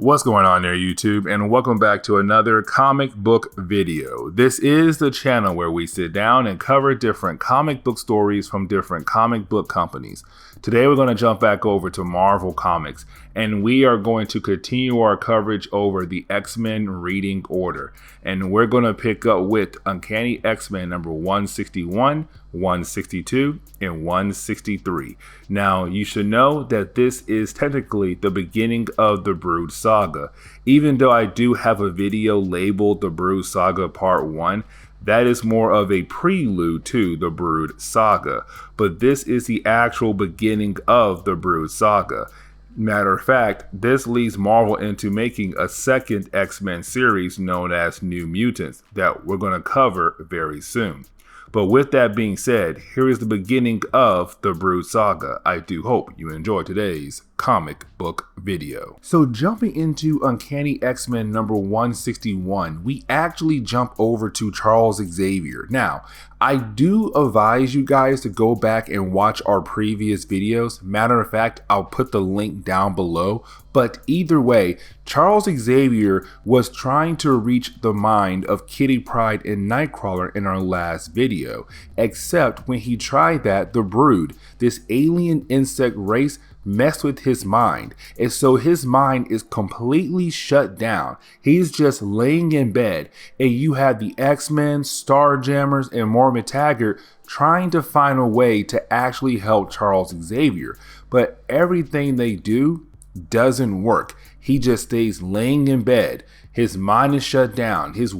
What's going on there, YouTube, and welcome back to another comic book video. This is the channel where we sit down and cover different comic book stories from different comic book companies. Today we're going to jump back over to Marvel Comics, and we are going to continue our coverage over the X-Men reading order. And we're going to pick up with Uncanny X-Men number 161, 162, and 163. Now, you should know that this is technically the beginning of the Brood Saga. Even though I do have a video labeled the Brood Saga Part 1, that is more of a prelude to the Brood Saga. But this is the actual beginning of the Brood Saga. Matter of fact, this leads Marvel into making a second X-Men series known as New Mutants that we're going to cover very soon. But with that being said, here is the beginning of the Brood Saga. I do hope you enjoy today's comic book video. So jumping into Uncanny X-Men number 161, we actually jump over to Charles Xavier. Now, I do advise you guys to go back and watch our previous videos. Matter of fact, I'll put the link down below. But either way, Charles Xavier was trying to reach the mind of Kitty Pryde and Nightcrawler in our last video. Except when he tried that, the Brood, this alien insect race, messed with his mind, and so his mind is completely shut down. He's just laying in bed, and you have the X-Men, Starjammers, and Moira McTaggart trying to find a way to actually help Charles Xavier, but everything they do doesn't work. He just stays laying in bed. His mind is shut down. His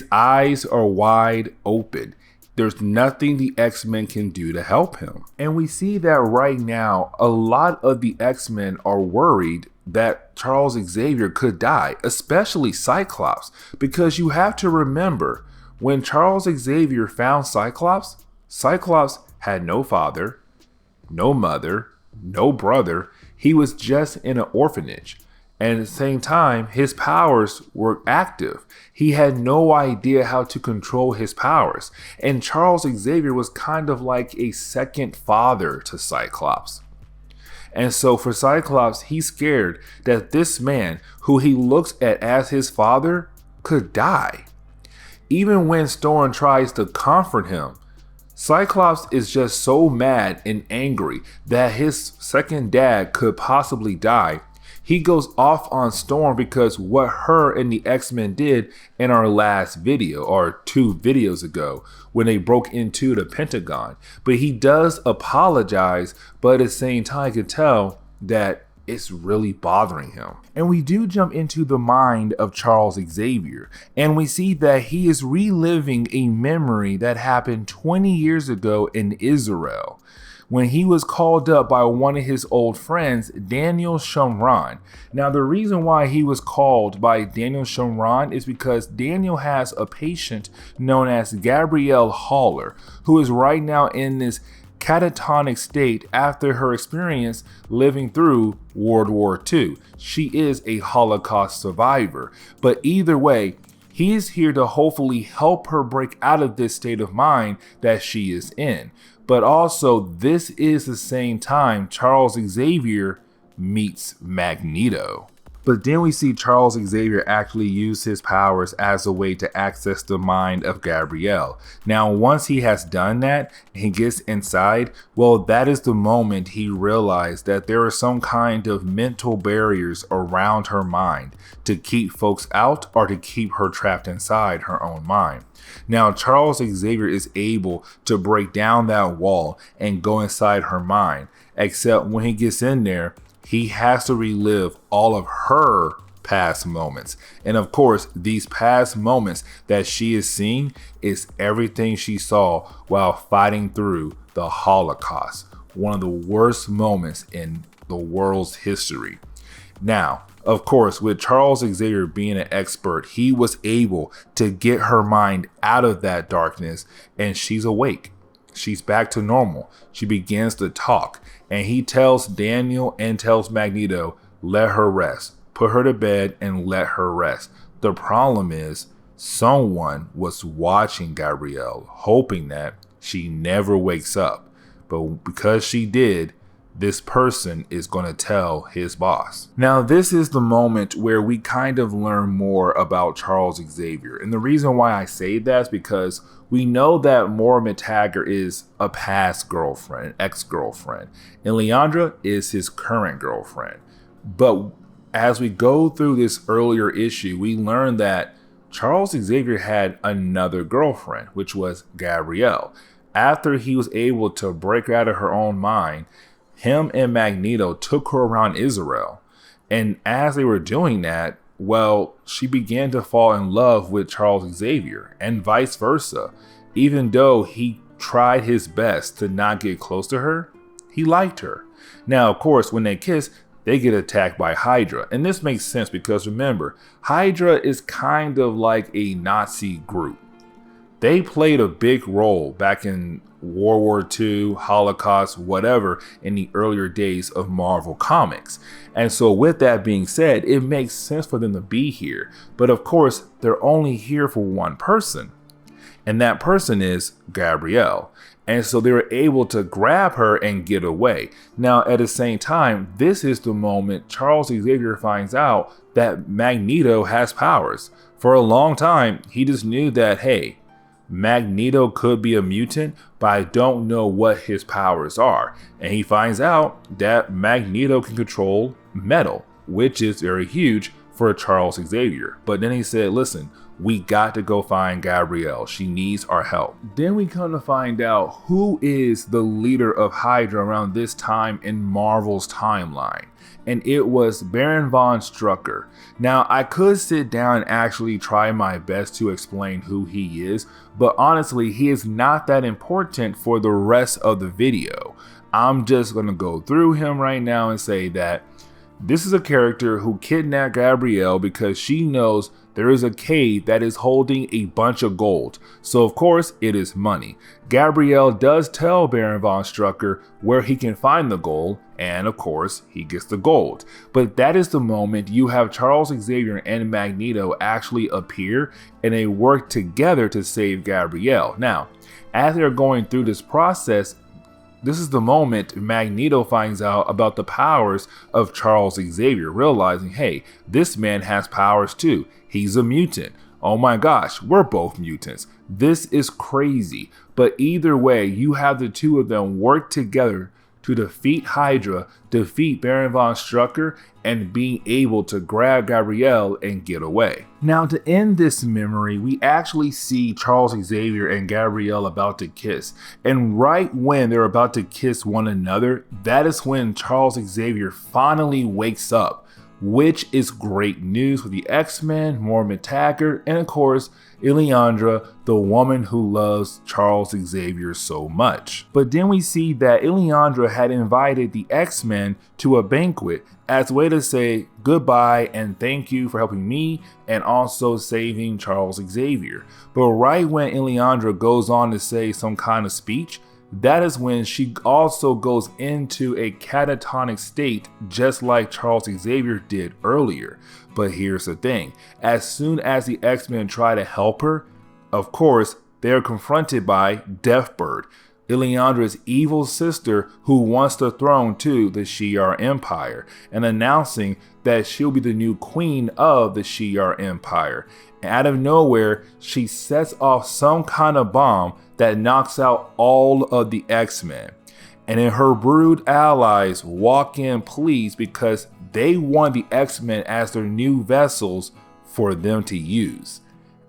eyes are wide open. There's nothing the X-Men can do to help him. And we see that right now, a lot of the X-Men are worried that Charles Xavier could die, especially Cyclops, because you have to remember, when Charles Xavier found Cyclops, Cyclops had no father, no mother, no brother. He was just in an orphanage. And at the same time, his powers were active. He had no idea how to control his powers. And Charles Xavier was kind of like a second father to Cyclops. And so for Cyclops, he's scared that this man, who he looks at as his father, could die. Even when Storm tries to comfort him, Cyclops is just so mad and angry that his second dad could possibly die. He goes off on Storm because what her and the X-Men did in our last video, or 2 videos ago, when they broke into the Pentagon. But he does apologize, but at the same time, I can tell that it's really bothering him. And we do jump into the mind of Charles Xavier, and we see that he is reliving a memory that happened 20 years ago in Israel, when he was called up by one of his old friends, Daniel Shamron. Now, the reason why he was called by Daniel Shamron is because Daniel has a patient known as Gabrielle Haller, who is right now in this catatonic state after her experience living through World War II. She is a Holocaust survivor. But either way, he is here to hopefully help her break out of this state of mind that she is in. But also, this is the same time Charles Xavier meets Magneto. But then we see Charles Xavier actually use his powers as a way to access the mind of Gabrielle. Now, once he has done that and he gets inside, well, that is the moment he realized that there are some kind of mental barriers around her mind to keep folks out or to keep her trapped inside her own mind. Now, Charles Xavier is able to break down that wall and go inside her mind, except when he gets in there, he has to relive all of her past moments. And of course, these past moments that she is seeing is everything she saw while fighting through the Holocaust, one of the worst moments in the world's history. Now, of course, with Charles Xavier being an expert, he was able to get her mind out of that darkness, and she's awake. She's back to normal. She begins to talk, and he tells Daniel and tells Magneto, let her rest. Put her to bed and let her rest. The problem is, someone was watching Gabrielle, hoping that she never wakes up. But because she did, this person is going to tell his boss. Now, this is the moment where we kind of learn more about Charles Xavier. And the reason why I say that is because we know that Moira McTaggart is a past girlfriend, an ex-girlfriend, and Leandra is his current girlfriend. But as we go through this earlier issue, we learn that Charles Xavier had another girlfriend, which was Gabrielle. After he was able to break her out of her own mind, him and Magneto took her around Israel. And as they were doing that, well, she began to fall in love with Charles Xavier and vice versa. Even though he tried his best to not get close to her, he liked her. Now, of course, when they kiss, they get attacked by Hydra. And this makes sense because remember, Hydra is kind of like a Nazi group. They played a big role back in World War II, Holocaust, whatever, in the earlier days of Marvel Comics. And so with that being said, it makes sense for them to be here. But of course, they're only here for one person. And that person is Gabrielle. And so they were able to grab her and get away. Now, at the same time, this is the moment Charles Xavier finds out that Magneto has powers. For a long time, he just knew that, hey, Magneto could be a mutant, but I don't know what his powers are. And he finds out that Magneto can control metal, which is very huge for Charles Xavier. But then he said, listen, we got to go find Gabrielle. She needs our help. Then we come to find out who is the leader of Hydra around this time in Marvel's timeline. And it was Baron von Strucker. Now, I could sit down and actually try my best to explain who he is, but honestly, he is not that important for the rest of the video. I'm just going to go through him right now and say that this is a character who kidnapped Gabrielle because she knows there is a cave that is holding a bunch of gold. So of course it is money. Gabrielle does tell Baron von Strucker where he can find the gold, and of course he gets the gold. But that is the moment you have Charles Xavier and Magneto actually appear and they work together to save Gabrielle. Now, as they're going through this process, this is the moment Magneto finds out about the powers of Charles Xavier, realizing, hey, this man has powers too. He's a mutant. Oh my gosh, we're both mutants. This is crazy. But either way, you have the two of them work together to defeat Hydra, defeat Baron von Strucker, and being able to grab Gabrielle and get away. Now, to end this memory, we actually see Charles Xavier and Gabrielle about to kiss. And right when they're about to kiss one another, that is when Charles Xavier finally wakes up, which is great news for the X-Men, Moira McTaggart, and of course, Illyandra, the woman who loves Charles Xavier so much. But then we see that Illyandra had invited the X-Men to a banquet as a way to say goodbye and thank you for helping me and also saving Charles Xavier. But right when Illyandra goes on to say some kind of speech, that is when she also goes into a catatonic state just like Charles Xavier did earlier. But here's the thing, as soon as the X-Men try to help her, of course, they're confronted by Deathbird, Illiandra's evil sister who wants the throne to the Shi'ar Empire, and announcing that she'll be the new queen of the Shi'ar Empire. And out of nowhere, she sets off some kind of bomb that knocks out all of the X-Men. And then her Brood allies walk in pleased because they want the X-Men as their new vessels for them to use.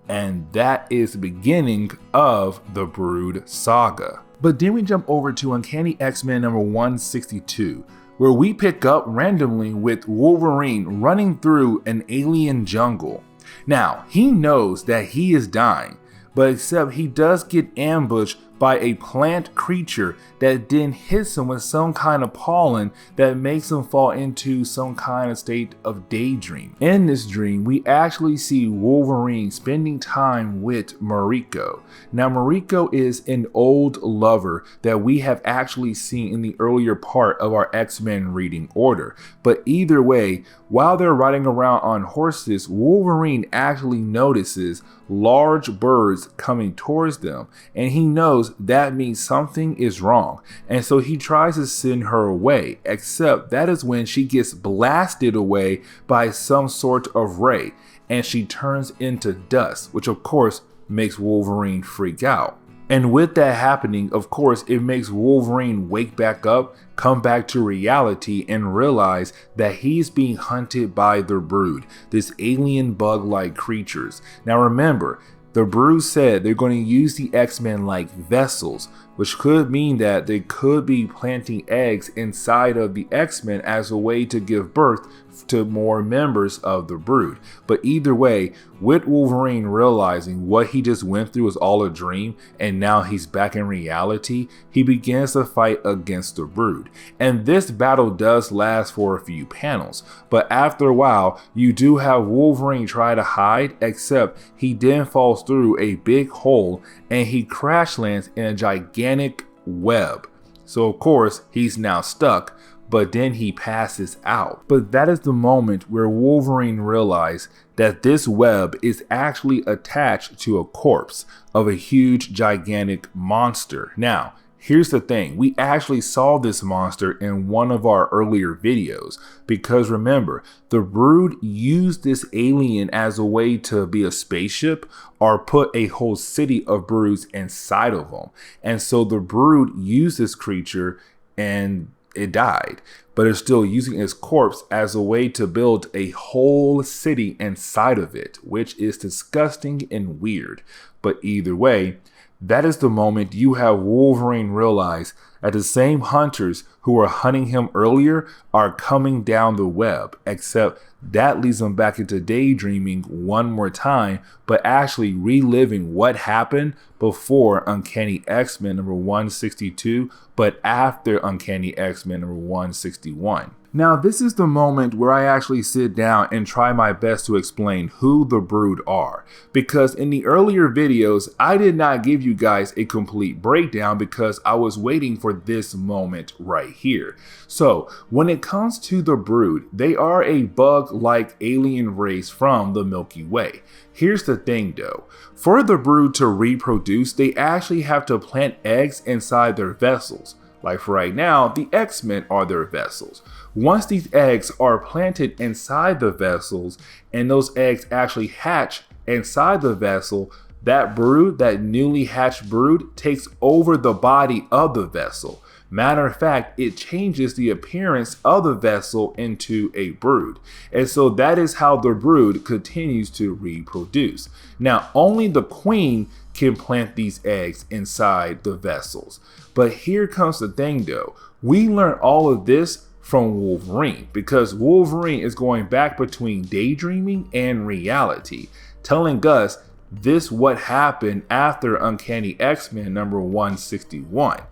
And that is the beginning of the Brood Saga. But then we jump over to Uncanny X-Men number 162, where we pick up randomly with Wolverine running through an alien jungle. Now, he knows that he is dying, but except he does get ambushed by a plant creature that then hits him with some kind of pollen that makes him fall into some kind of state of daydream. In this dream, we actually see Wolverine spending time with Morico. Now, Morico is an old lover that we have actually seen in the earlier part of our X-Men reading order. But either way, while they're riding around on horses, Wolverine actually notices large birds coming towards them, and he knows that means something is wrong, and so he tries to send her away, except that is when she gets blasted away by some sort of ray, and she turns into dust, which of course makes Wolverine freak out. And with that happening, of course, it makes Wolverine wake back up, come back to reality, and realize that he's being hunted by the Brood, this alien bug-like creatures. Now remember, the Brood said they're going to use the X-Men like vessels, which could mean that they could be planting eggs inside of the X-Men as a way to give birth to more members of the Brood. But either way, with Wolverine realizing what he just went through was all a dream and now he's back in reality, he begins to fight against the Brood. And this battle does last for a few panels, but after a while you do have Wolverine try to hide, except he then falls through a big hole and he crash lands in a gigantic web. So of course he's now stuck, but then he passes out. But that is the moment where Wolverine realized that this web is actually attached to a corpse of a huge gigantic monster. Now, here's the thing, we actually saw this monster in one of our earlier videos, because remember, the Brood used this alien as a way to be a spaceship or put a whole city of Broods inside of them. And so the Brood used this creature and it died, but it's still using its corpse as a way to build a whole city inside of it, which is disgusting and weird. But either way, that is the moment you have Wolverine realize that the same hunters who were hunting him earlier are coming down the web, except that leads him back into daydreaming one more time, but actually reliving what happened before Uncanny X-Men number 162, but after Uncanny X-Men number 161. Now, this is the moment where I actually sit down and try my best to explain who the Brood are, because in the earlier videos, I did not give you guys a complete breakdown because I was waiting for this moment right here. So, when it comes to the Brood, they are a bug-like alien race from the Milky Way. Here's the thing though, for the Brood to reproduce, they actually have to plant eggs inside their vessels. Like for right now, the X-Men are their vessels. Once these eggs are planted inside the vessels and those eggs actually hatch inside the vessel, that Brood, that newly hatched Brood, takes over the body of the vessel. Matter of fact, it changes the appearance of the vessel into a Brood. And so that is how the Brood continues to reproduce. Now, only the Queen can plant these eggs inside the vessels. But here comes the thing though. We learned all of this from Wolverine, because Wolverine is going back between daydreaming and reality, telling us this what happened after Uncanny X-Men number 161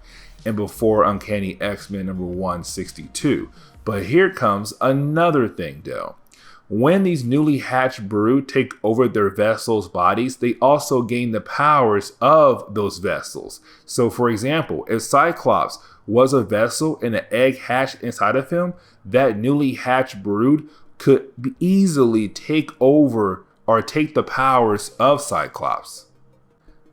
and before Uncanny X-Men number 162. But here comes another thing though. When these newly hatched Brood take over their vessels' bodies, they also gain the powers of those vessels. So for example, if Cyclops was a vessel and an egg hatched inside of him, that newly hatched Brood could easily take over or take the powers of Cyclops.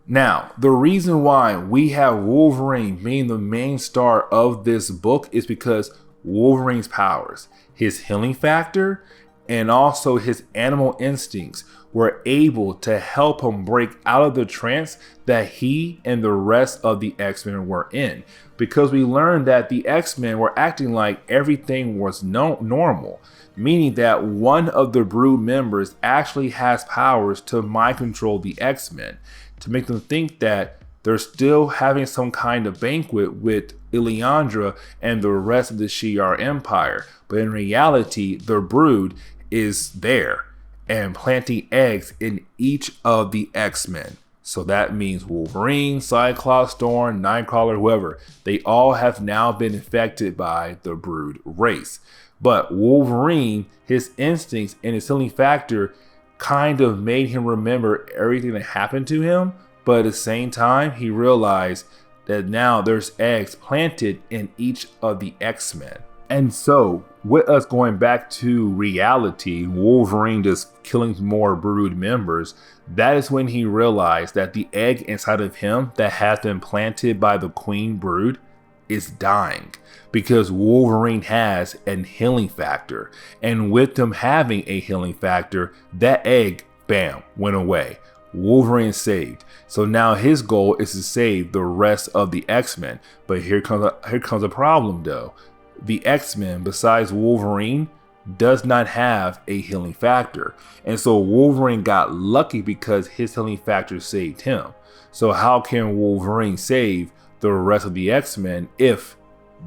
Now, the reason why we have Wolverine being the main star of this book is because Wolverine's powers, his healing factor, and also his animal instincts were able to help him break out of the trance that he and the rest of the X-Men were in. Because we learned that the X-Men were acting like everything was normal, meaning that one of the Brood members actually has powers to mind control the X-Men, to make them think that they're still having some kind of banquet with Illyandra and the rest of the Shi'ar Empire. But in reality, the Brood is there and planting eggs in each of the X-Men. So that means Wolverine, Cyclops, Storm, Nightcrawler, whoever, they all have now been infected by the Brood race. But Wolverine, his instincts and his healing factor kind of made him remember everything that happened to him. But at the same time, he realized that now there's eggs planted in each of the X-Men. And so with us going back to reality, Wolverine just killing more Brood members, that is when he realized that the egg inside of him that had been planted by the Queen Brood is dying, because Wolverine has a healing factor, and with them having a healing factor, that egg, bam, went away. Wolverine saved. So now his goal is to save the rest of the X-Men. But here comes a problem though. The X-Men, besides Wolverine, does not have a healing factor. And so Wolverine got lucky because his healing factor saved him. So how can Wolverine save the rest of the X-Men if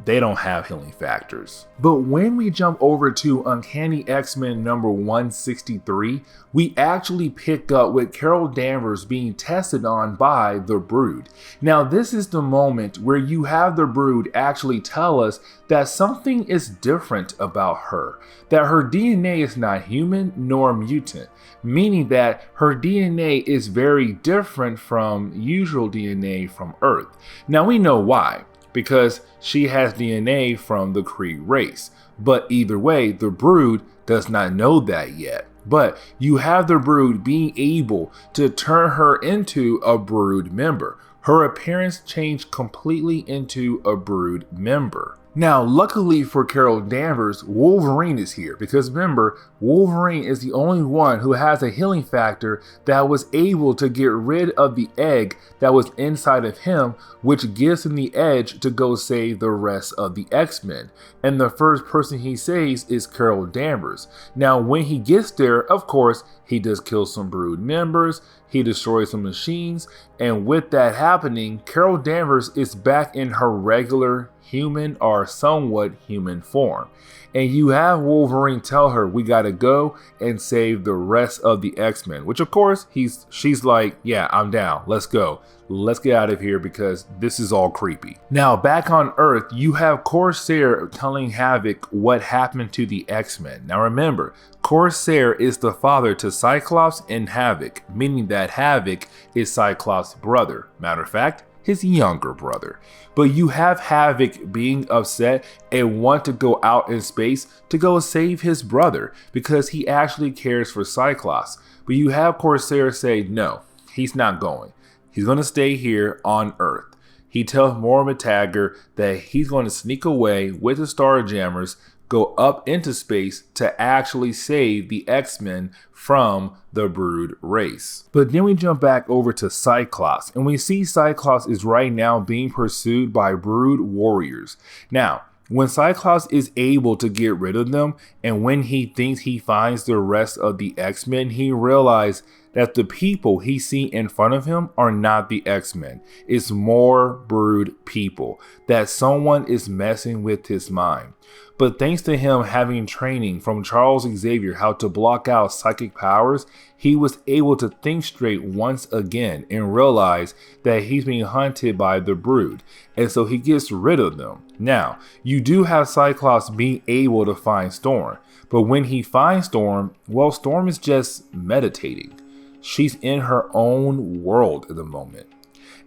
they don't have healing factors? But when we jump over to Uncanny X-Men number 163, we actually pick up with Carol Danvers being tested on by the Brood. Now this is the moment where you have the Brood actually tell us that something is different about her, that her DNA is not human nor mutant, meaning that her DNA is very different from usual DNA from Earth. Now we know why, because she has DNA from the Kree race. But either way, the Brood does not know that yet. But you have the Brood being able to turn her into a Brood member. Her appearance changed completely into a Brood member. Now, luckily for Carol Danvers, Wolverine is here, because remember, Wolverine is the only one who has a healing factor that was able to get rid of the egg that was inside of him, which gives him the edge to go save the rest of the X-Men. And the first person he saves is Carol Danvers. Now, when he gets there, of course, he does kill some Brood members, he destroys some machines, and with that happening, Carol Danvers is back in her regular human or somewhat human form. And you have Wolverine tell her, we gotta go and save the rest of the X-Men, which of course she's like, yeah, I'm down, let's go. Let's get out of here because this is all creepy. Now back on Earth, you have Corsair telling Havoc what happened to the X-Men. Now remember, Corsair is the father to Cyclops and Havoc, meaning that Havoc is Cyclops' brother. Matter of fact, his younger brother. But you have Havoc being upset and want to go out in space to go save his brother because he actually cares for Cyclops. But you have Corsair say no, he's not going. He's going to stay here on Earth. He tells Morico that he's going to sneak away with the Starjammers, go up into space to actually save the X-Men from the Brood race. But then we jump back over to Cyclops, and we see Cyclops is right now being pursued by Brood warriors. Now, when Cyclops is able to get rid of them, and when he thinks he finds the rest of the X-Men, he realizes that the people he see in front of him are not the X-Men. It's more Brood people, that someone is messing with his mind. But thanks to him having training from Charles Xavier how to block out psychic powers, he was able to think straight once again and realize that he's being hunted by the Brood. And so he gets rid of them. Now, you do have Cyclops being able to find Storm. But when he finds Storm, well, Storm is just meditating. She's in her own world at the moment.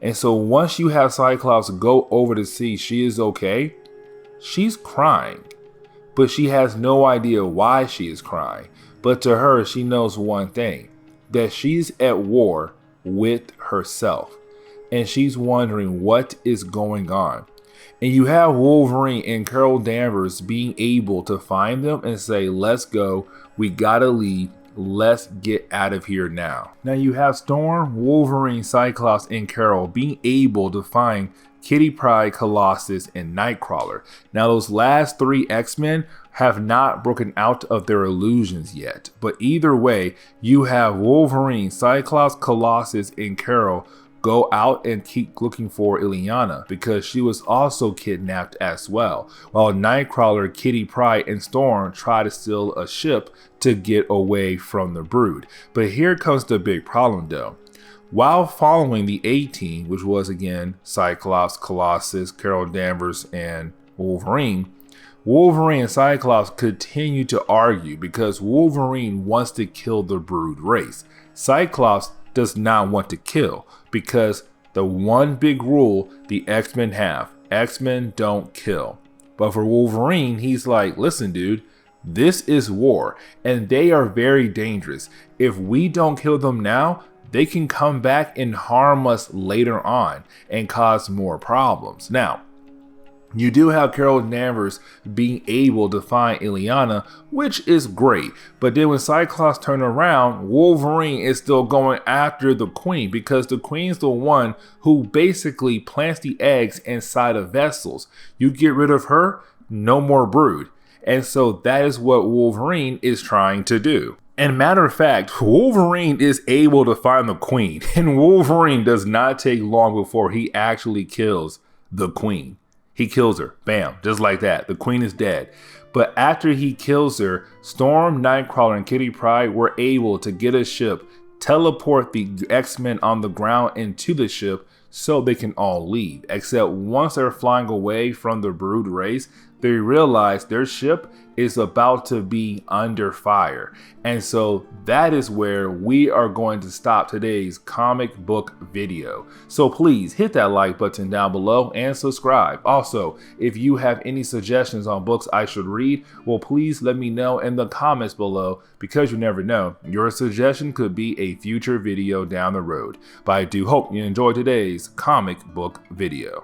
And so once you have Cyclops go over to see she is okay, she's crying. But she has no idea why she is crying. But to her, she knows one thing, that she's at war with herself. And she's wondering what is going on. And you have Wolverine and Carol Danvers being able to find them and say, let's go, we gotta leave. Let's get out of here now. Now you have Storm, Wolverine, Cyclops, and Carol being able to find Kitty Pryde, Colossus, and Nightcrawler. Now those last three X-Men have not broken out of their illusions yet. But either way, you have Wolverine, Cyclops, Colossus, and Carol go out and keep looking for Illyana because she was also kidnapped as well, while Nightcrawler, Kitty Pryde, and Storm try to steal a ship to get away from the Brood. But here comes the big problem though. While following the A-Team, which was again Cyclops, Colossus, Carol Danvers, and Wolverine and Cyclops continue to argue because Wolverine wants to kill the Brood race. Cyclops does not want to kill because the one big rule the X-Men have, X-Men don't kill. But for Wolverine, he's like, listen dude, This is war, and they are very dangerous. If we don't kill them now, they can come back and harm us later on and cause more problems. Now, you do have Carol Danvers being able to find Illyana, which is great. But then when Cyclops turn around, Wolverine is still going after the Queen, because the Queen's the one who basically plants the eggs inside of vessels. You get rid of her, no more Brood. And so that is what Wolverine is trying to do. And matter of fact, Wolverine is able to find the Queen, and Wolverine does not take long before he actually kills the Queen. He kills her, bam, just like that. The Queen is dead. But after he kills her, Storm, Nightcrawler, and Kitty Pryde were able to get a ship, teleport the X-Men on the ground into the ship so they can all leave. Except once they're flying away from the Brood race, they realize their ship is about to be under fire. And so that is where we are going to stop today's comic book video. So please hit that like button down below and subscribe. Also, if you have any suggestions on books I should read, well, please let me know in the comments below, because you never know, your suggestion could be a future video down the road. But I do hope you enjoyed today's comic book video.